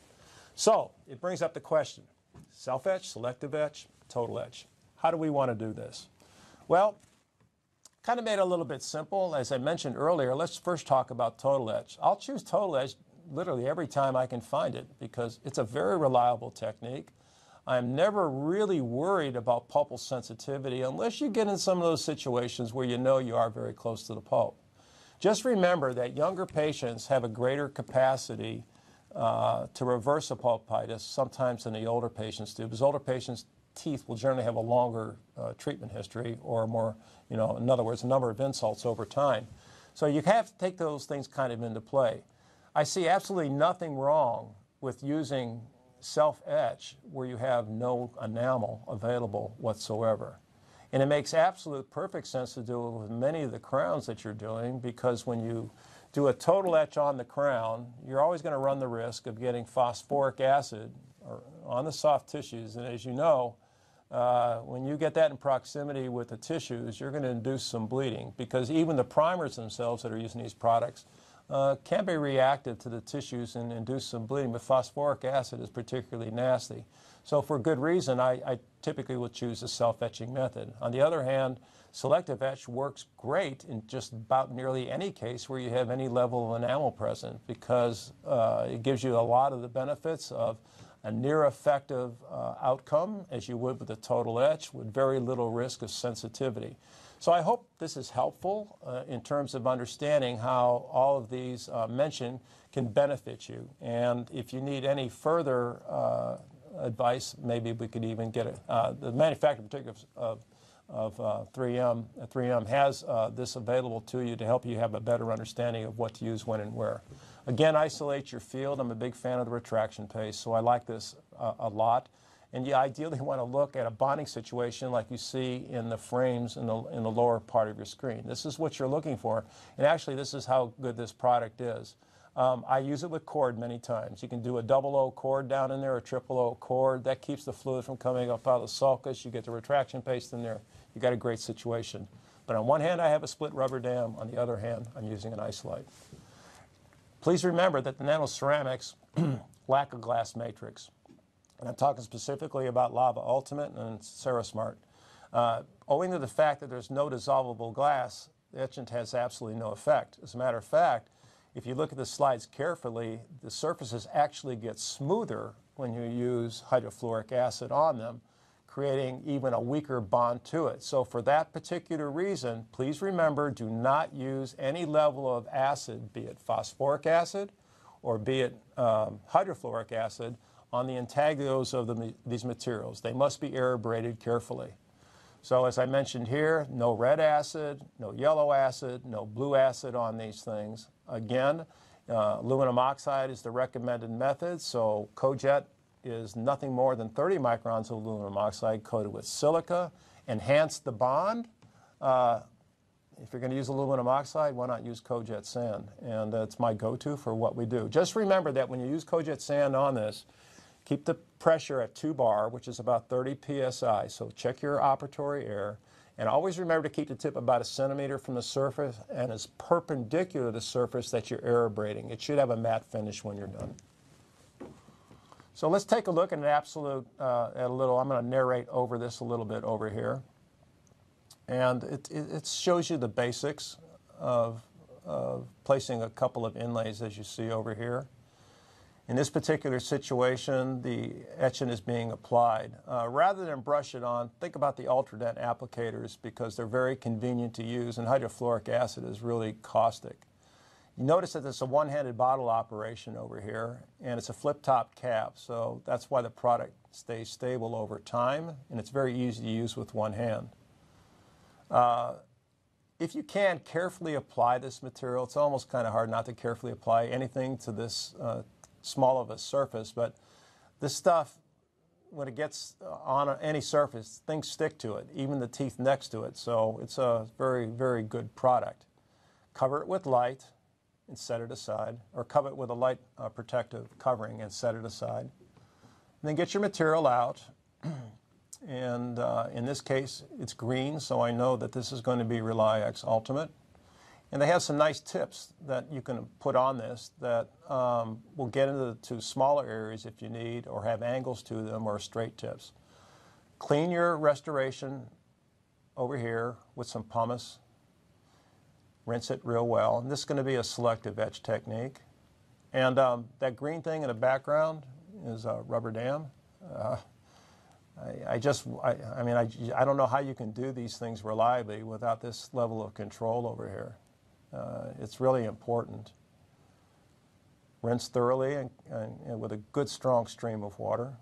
So it brings up the question, self-etch, selective etch, total etch. How do we want to do this? Well, kind of made it a little bit simple. As I mentioned earlier, let's first talk about total etch. I'll choose total etch literally every time I can find it because it's a very reliable technique. I'm never really worried about pulpal sensitivity unless you get in some of those situations where you know you are very close to the pulp. Just remember that younger patients have a greater capacity to reverse a pulpitis sometimes than the older patients do, because older patients' teeth will generally have a longer treatment history or more, you know, in other words, a number of insults over time. So you have to take those things kind of into play. I see absolutely nothing wrong with using self-etch where you have no enamel available whatsoever. And it makes absolute perfect sense to do it with many of the crowns that you're doing, because when you do a total etch on the crown, you're always going to run the risk of getting phosphoric acid on the soft tissues. And as you know, when you get that in proximity with the tissues, you're going to induce some bleeding, because even the primers themselves that are using these products can be reactive to the tissues and induce some bleeding, but phosphoric acid is particularly nasty. So for good reason, I typically will choose a self-etching method. On the other hand, selective etch works great in just about nearly any case where you have any level of enamel present, because it gives you a lot of the benefits of a near effective outcome as you would with a total etch with very little risk of sensitivity. So I hope this is helpful in terms of understanding how all of these mentioned can benefit you. And if you need any further advice, maybe we could even get it. The manufacturer in particular of 3M has this available to you to help you have a better understanding of what to use when and where. Again, isolate your field. I'm a big fan of the retraction paste, so I like this a lot. And you ideally want to look at a bonding situation like you see in the frames in the lower part of your screen. This is what you're looking for, and actually this is how good this product is. I use it with cord many times. You can do a double O cord down in there, a triple O cord. That keeps the fluid from coming up out of the sulcus. You get the retraction paste in there. You got a great situation. But on one hand, I have a split rubber dam. On the other hand, I'm using an isolite. Please remember that the nanoceramics lack a glass matrix. And I'm talking specifically about Lava Ultimate and Cerasmart. Owing to the fact that there's no dissolvable glass, the etchant has absolutely no effect. As a matter of fact, if you look at the slides carefully, the surfaces actually get smoother when you use hydrofluoric acid on them, creating even a weaker bond to it. So for that particular reason, please remember, do not use any level of acid, be it phosphoric acid or be it hydrofluoric acid, on the intaglios of these materials. They must be air abraded carefully. So as I mentioned here, no red acid, no yellow acid, no blue acid on these things. Again, aluminum oxide is the recommended method, so cojet is nothing more than 30 microns of aluminum oxide coated with silica. Enhance the bond. If you're going to use aluminum oxide, why not use cojet sand? And it's my go-to for what we do. Just remember that when you use cojet sand on this, keep the pressure at 2 bar, which is about 30 psi. So check your operatory air. And always remember to keep the tip about 1 centimeter from the surface and as perpendicular to the surface that you're air abrading. It should have a matte finish when you're done. So let's take a look at an absolute, I'm going to narrate over this a little bit over here. And it shows you the basics of placing a couple of inlays as you see over here. In this particular situation, the etchant is being applied. Rather than brush it on, think about the Ultradent applicators because they're very convenient to use, and hydrofluoric acid is really caustic. You notice that it's a one-handed bottle operation over here, and it's a flip-top cap, so that's why the product stays stable over time, and it's very easy to use with one hand. If you can carefully apply this material, it's almost kind of hard not to carefully apply anything to this small of a surface, but this stuff, when it gets on any surface, things stick to it, even the teeth next to it, so it's a very, very good product. Cover it with light and set it aside, or cover it with a light protective covering and set it aside. And then get your material out, and in this case it's green, so I know that this is going to be Rely-X Ultimate. And they have some nice tips that you can put on this that will get into smaller areas if you need, or have angles to them, or straight tips. Clean your restoration over here with some pumice. Rinse it real well. And this is going to be a selective etch technique. And that green thing in the background is a rubber dam. I don't know how you can do these things reliably without this level of control over here. It's really important. Rinse thoroughly and with a good strong stream of water.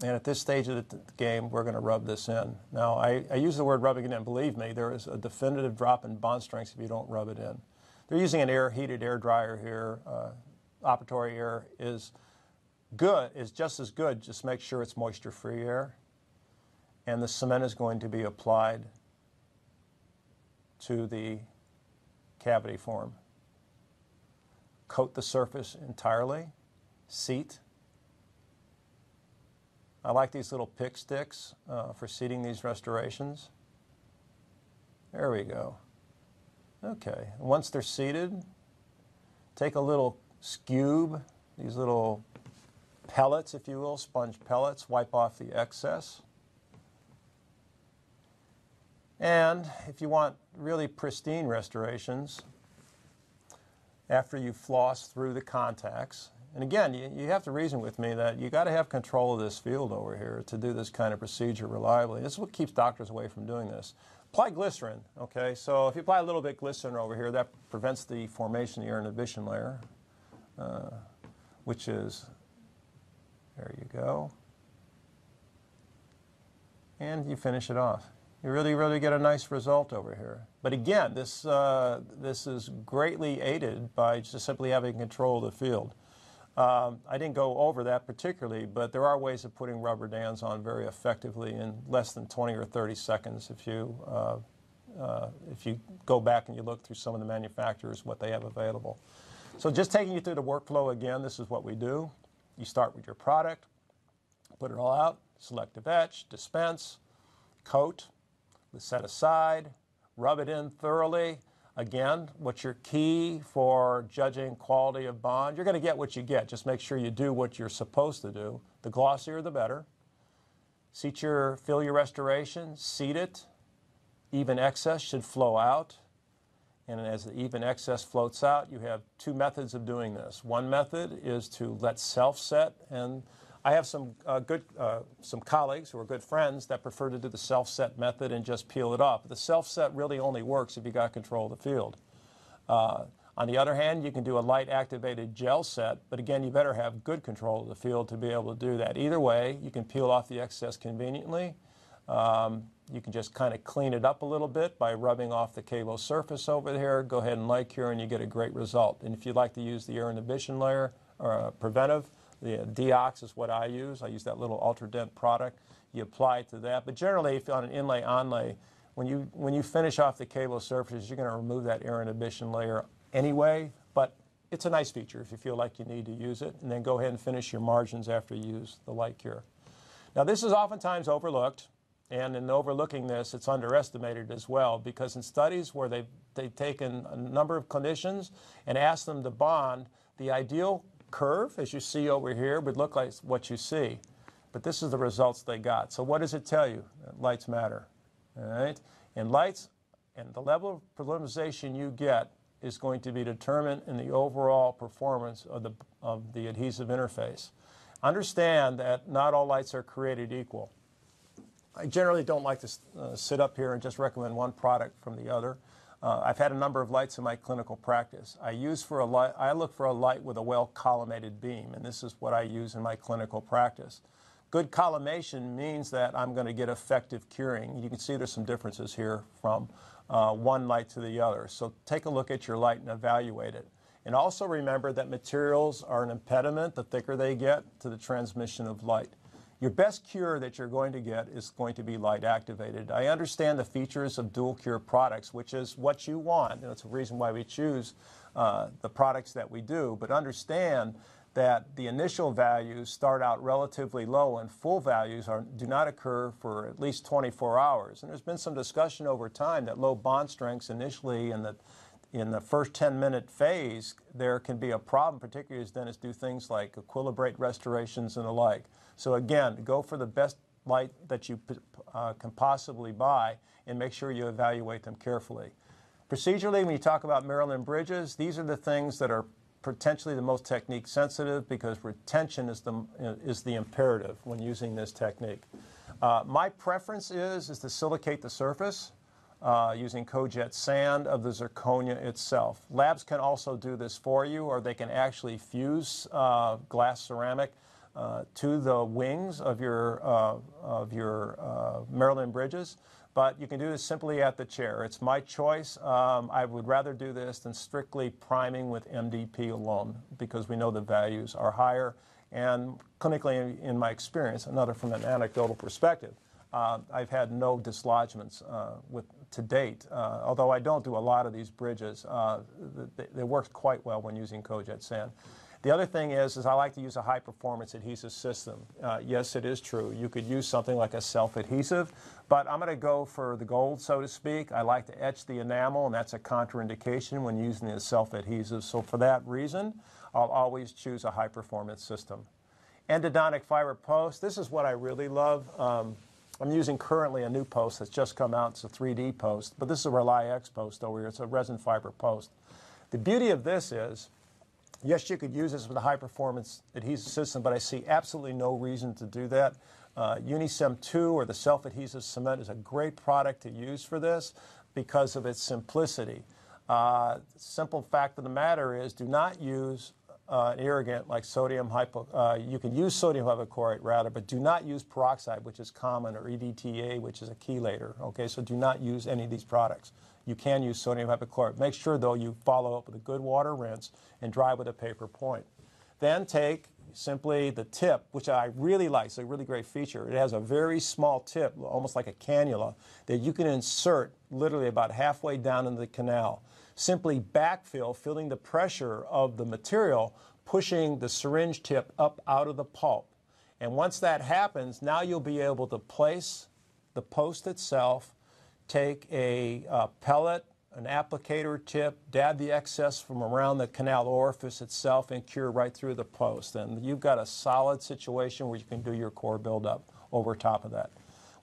And at this stage of the game, we're going to rub this in. Now, I use the word rubbing it in. Believe me, there is a definitive drop in bond strength if you don't rub it in. They're using an heated air dryer here. Operatory air is just as good. Just make sure it's moisture-free air. And the cement is going to be applied to the cavity form. Coat the surface entirely. Seat. I like these little pick sticks for seating these restorations. There we go. Okay, once they're seated, take a little scube, these little pellets, if you will, sponge pellets, wipe off the excess. And if you want really pristine restorations, after you floss through the contacts, and again, you have to reason with me that you got to have control of this field over here to do this kind of procedure reliably. This is what keeps doctors away from doing this. Apply glycerin, okay? So if you apply a little bit glycerin over here, that prevents the formation of your inhibition layer, which is, there you go. And you finish it off. You really, really get a nice result over here. But again, this is greatly aided by just simply having control of the field. I didn't go over that particularly, but there are ways of putting rubber dams on very effectively in less than 20 or 30 seconds if you go back and you look through some of the manufacturers, what they have available. So just taking you through the workflow again, this is what we do. You start with your product, put it all out, selective etch, dispense, coat, set aside, rub it in thoroughly. Again, what's your key for judging quality of bond? You're going to get what you get. Just make sure you do what you're supposed to do. The glossier, the better. Fill your restoration, seat it. Even excess should flow out. And as the even excess floats out, you have two methods of doing this. One method is to let self-set and I have some some colleagues who are good friends that prefer to do the self-set method and just peel it off. The self-set really only works if you got control of the field. On the other hand, you can do a light activated gel set, but again, you better have good control of the field to be able to do that. Either way, you can peel off the excess conveniently. You can just kind of clean it up a little bit by rubbing off the cable surface over here. Go ahead and light cure and you get a great result. And if you'd like to use the air inhibition layer or preventive, the Deox is what I use. I use that little Ultradent product. You apply it to that. But generally, if on an inlay-onlay, when you finish off the cable surfaces, you're going to remove that air inhibition layer anyway. But it's a nice feature if you feel like you need to use it. And then go ahead and finish your margins after you use the light cure. Now, this is oftentimes overlooked. And in overlooking this, it's underestimated as well, because in studies where they've taken a number of clinicians and asked them to bond, the ideal curve, as you see over here, would look like what you see. But this is the results they got. So what does it tell you? Lights matter. All right? And lights and the level of polymerization you get is going to be determined in the overall performance of the adhesive interface. Understand that not all lights are created equal. I generally don't like to sit up here and just recommend one product from the other. I've had a number of lights in my clinical practice. I look for a light with a well-collimated beam, and this is what I use in my clinical practice. Good collimation means that I'm going to get effective curing. You can see there's some differences here from one light to the other. So take a look at your light and evaluate it. And also remember that materials are an impediment, the thicker they get, to the transmission of light. Your best cure that you're going to get is going to be light activated. I understand the features of dual cure products, which is what you want. And it's the reason why we choose the products that we do. But understand that the initial values start out relatively low and full values do not occur for at least 24 hours. And there's been some discussion over time that low bond strengths initially in the first 10-minute phase, there can be a problem, particularly as dentists do things like equilibrate restorations and the like. So again, go for the best light that you can possibly buy and make sure you evaluate them carefully. Procedurally, when you talk about Maryland bridges, these are the things that are potentially the most technique sensitive because retention is the imperative when using this technique. My preference is to silicate the surface using cojet sand of the zirconia itself. Labs can also do this for you, or they can actually fuse glass ceramic to the wings of your Maryland bridges, but you can do this simply at the chair. It's my choice. I would rather do this than strictly priming with MDP alone because we know the values are higher. And clinically, in my experience, another from an anecdotal perspective, I've had no dislodgements to date. Although I don't do a lot of these bridges, they work quite well when using cojet sand. The other thing is I like to use a high-performance adhesive system. Yes, it is true. You could use something like a self-adhesive, but I'm going to go for the gold, so to speak. I like to etch the enamel, and that's a contraindication when using the self-adhesive. So for that reason, I'll always choose a high-performance system. Endodontic fiber post. This is what I really love. I'm using currently a new post that's just come out. It's a 3D post, but this is a Rely X post over here. It's a resin fiber post. The beauty of this is, yes, you could use this with a high-performance adhesive system, but I see absolutely no reason to do that. Unisem 2 or the self-adhesive cement is a great product to use for this because of its simplicity. Simple fact of the matter is do not use an irrigant like sodium you can use sodium hypochlorite rather, but do not use peroxide, which is common, or EDTA, which is a chelator. Okay, so do not use any of these products. You can use sodium hypochlorite. Make sure, though, you follow up with a good water rinse and dry with a paper point. Then take simply the tip, which I really like. It's a really great feature. It has a very small tip, almost like a cannula, that you can insert literally about halfway down into the canal. Simply backfill, feeling the pressure of the material, pushing the syringe tip up out of the pulp. And once that happens, now you'll be able to place the post itself, take a pellet, an applicator tip, dab the excess from around the canal orifice itself, and cure right through the post. And you've got a solid situation where you can do your core buildup over top of that.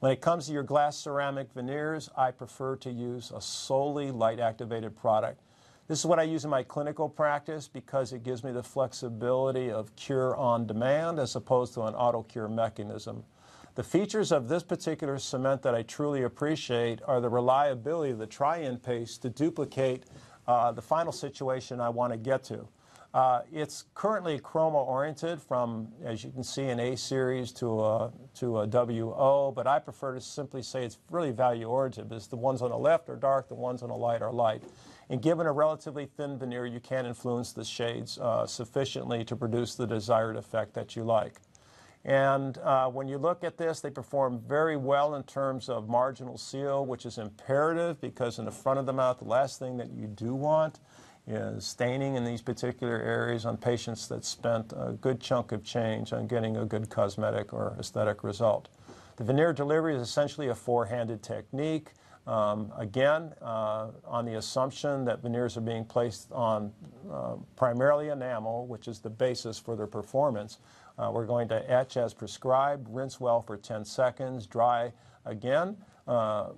When it comes to your glass ceramic veneers, I prefer to use a solely light-activated product. This is what I use in my clinical practice because it gives me the flexibility of cure on demand as opposed to an auto cure mechanism. The features of this particular cement that I truly appreciate are the reliability of the try-in paste to duplicate the final situation I want to get to. It's currently chroma-oriented from, as you can see, an A series to a WO, but I prefer to simply say it's really value-oriented, because the ones on the left are dark, the ones on the light are light. And given a relatively thin veneer, you can influence the shades sufficiently to produce the desired effect that you like. And when you look at this, they perform very well in terms of marginal seal, which is imperative because in the front of the mouth, the last thing that you do want is staining in these particular areas on patients that spent a good chunk of change on getting a good cosmetic or aesthetic result. The veneer delivery is essentially a four-handed technique. Again, on the assumption that veneers are being placed on primarily enamel, which is the basis for their performance. We're going to etch as prescribed, rinse well for 10 seconds, dry again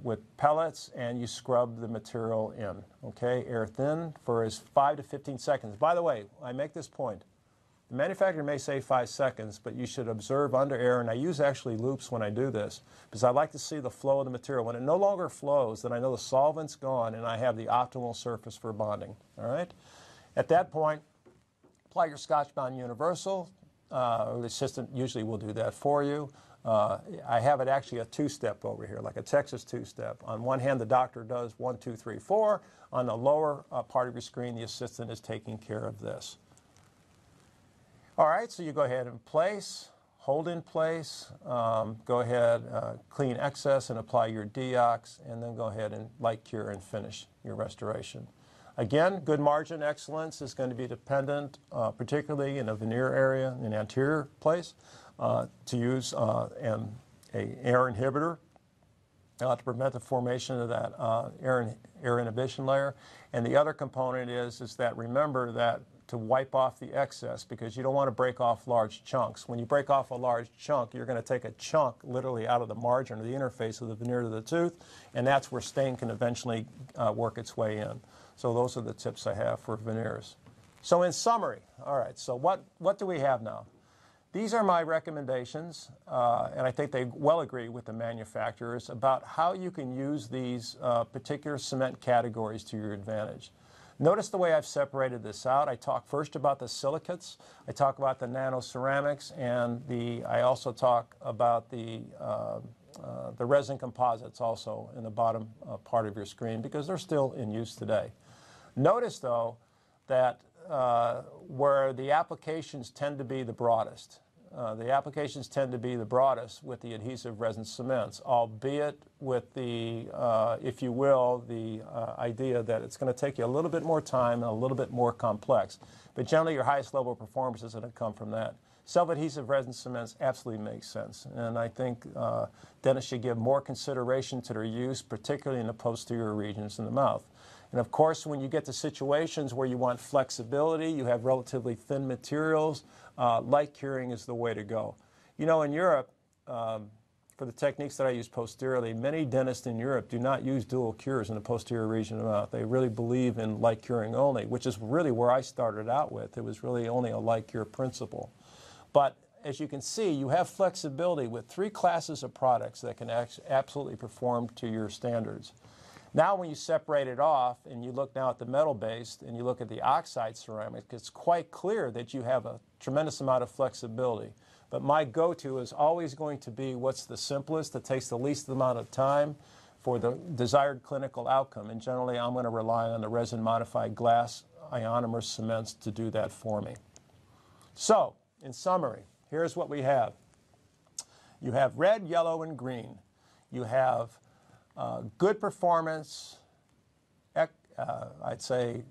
with pellets, and you scrub the material in. Okay, air thin for as 5 to 15 seconds. By the way, I make this point. The manufacturer may say 5 seconds, but you should observe under air, and I use actually loops when I do this, because I like to see the flow of the material. When it no longer flows, then I know the solvent's gone and I have the optimal surface for bonding. All right? At that point, apply your Scotch-bound universal. The assistant usually will do that for you. I have it actually a two-step over here, like a Texas two-step. On one hand, the doctor does 1, 2, 3, 4. On the lower part of your screen, the assistant is taking care of this. All right, so you go ahead and place, hold in place, go ahead, clean excess and apply your deox, and then go ahead and light cure and finish your restoration. Again, good margin excellence is going to be dependent, particularly in a veneer area, in the anterior place, to use an air inhibitor to prevent the formation of that air inhibition layer. And the other component is that remember that to wipe off the excess, because you don't want to break off large chunks. When you break off a large chunk, you're going to take a chunk literally out of the margin or the interface of the veneer to the tooth, and that's where stain can eventually work its way in. So those are the tips I have for veneers. So in summary, all right, so what do we have now? These are my recommendations, and I think they well agree with the manufacturers about how you can use these particular cement categories to your advantage. Notice the way I've separated this out. I talk first about the silicates, I talk about the nanoceramics, and I also talk about the resin composites also in the bottom part of your screen, because they're still in use today. Notice, though, that where the applications tend to be the broadest. The applications tend to be the broadest with the adhesive resin cements, albeit with the, if you will, the idea that it's going to take you a little bit more time and a little bit more complex. But generally, your highest level of performance is going to come from that. Self-adhesive resin cements absolutely make sense, and I think dentists should give more consideration to their use, particularly in the posterior regions in the mouth. And of course, when you get to situations where you want flexibility, you have relatively thin materials, light curing is the way to go. You know, in Europe, for the techniques that I use posteriorly, many dentists in Europe do not use dual cures in the posterior region of the mouth. They really believe in light curing only, which is really where I started out with. It was really only a light cure principle. But as you can see, you have flexibility with 3 classes of products that can absolutely perform to your standards. Now when you separate it off and you look now at the metal-based and you look at the oxide ceramic, it's quite clear that you have a tremendous amount of flexibility. But my go-to is always going to be what's the simplest, that takes the least amount of time for the desired clinical outcome. And generally, I'm going to rely on the resin-modified glass ionomer cements to do that for me. So, in summary, here's what we have. You have red, yellow, and green. You have good performance, I'd say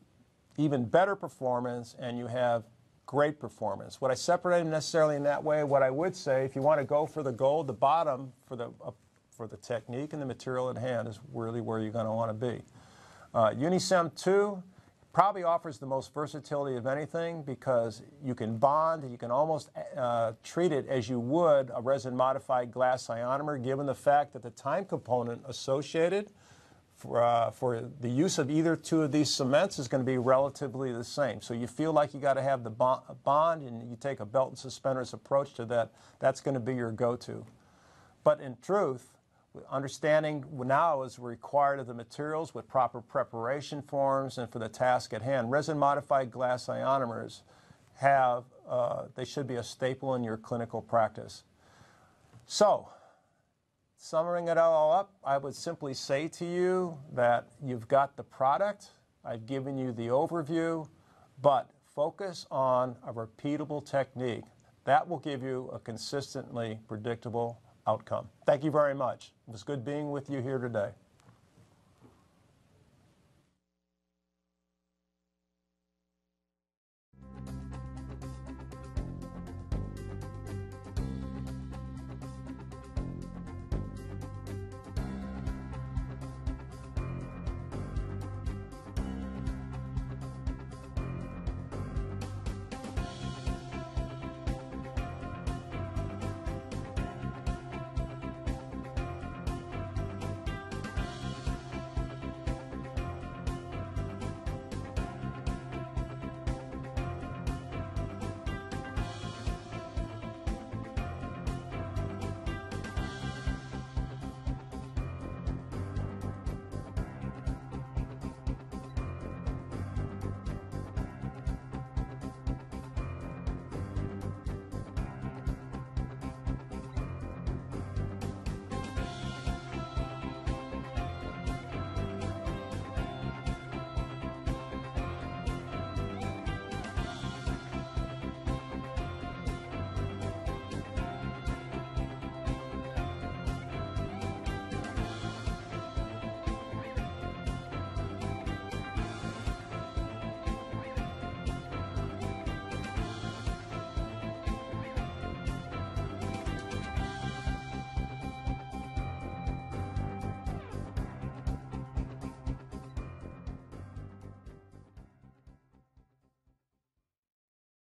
even better performance, and you have great performance. Would I separate them necessarily in that way? What I would say, if you want to go for the gold, the bottom for the technique and the material at hand is really where you're going to want to be. Unicem 2 probably offers the most versatility of anything, because you can bond, you can almost treat it as you would a resin-modified glass ionomer, given the fact that the time component associated for the use of either two of these cements is going to be relatively the same. So you feel like you got to have the bond and you take a belt and suspenders approach to that, that's going to be your go-to. But in truth, understanding now is required of the materials with proper preparation forms and for the task at hand. Resin-modified glass ionomers have, they should be a staple in your clinical practice. So, summing it all up, I would simply say to you that you've got the product, I've given you the overview, but focus on a repeatable technique. That will give you a consistently predictable outcome. Thank you very much. It was good being with you here today.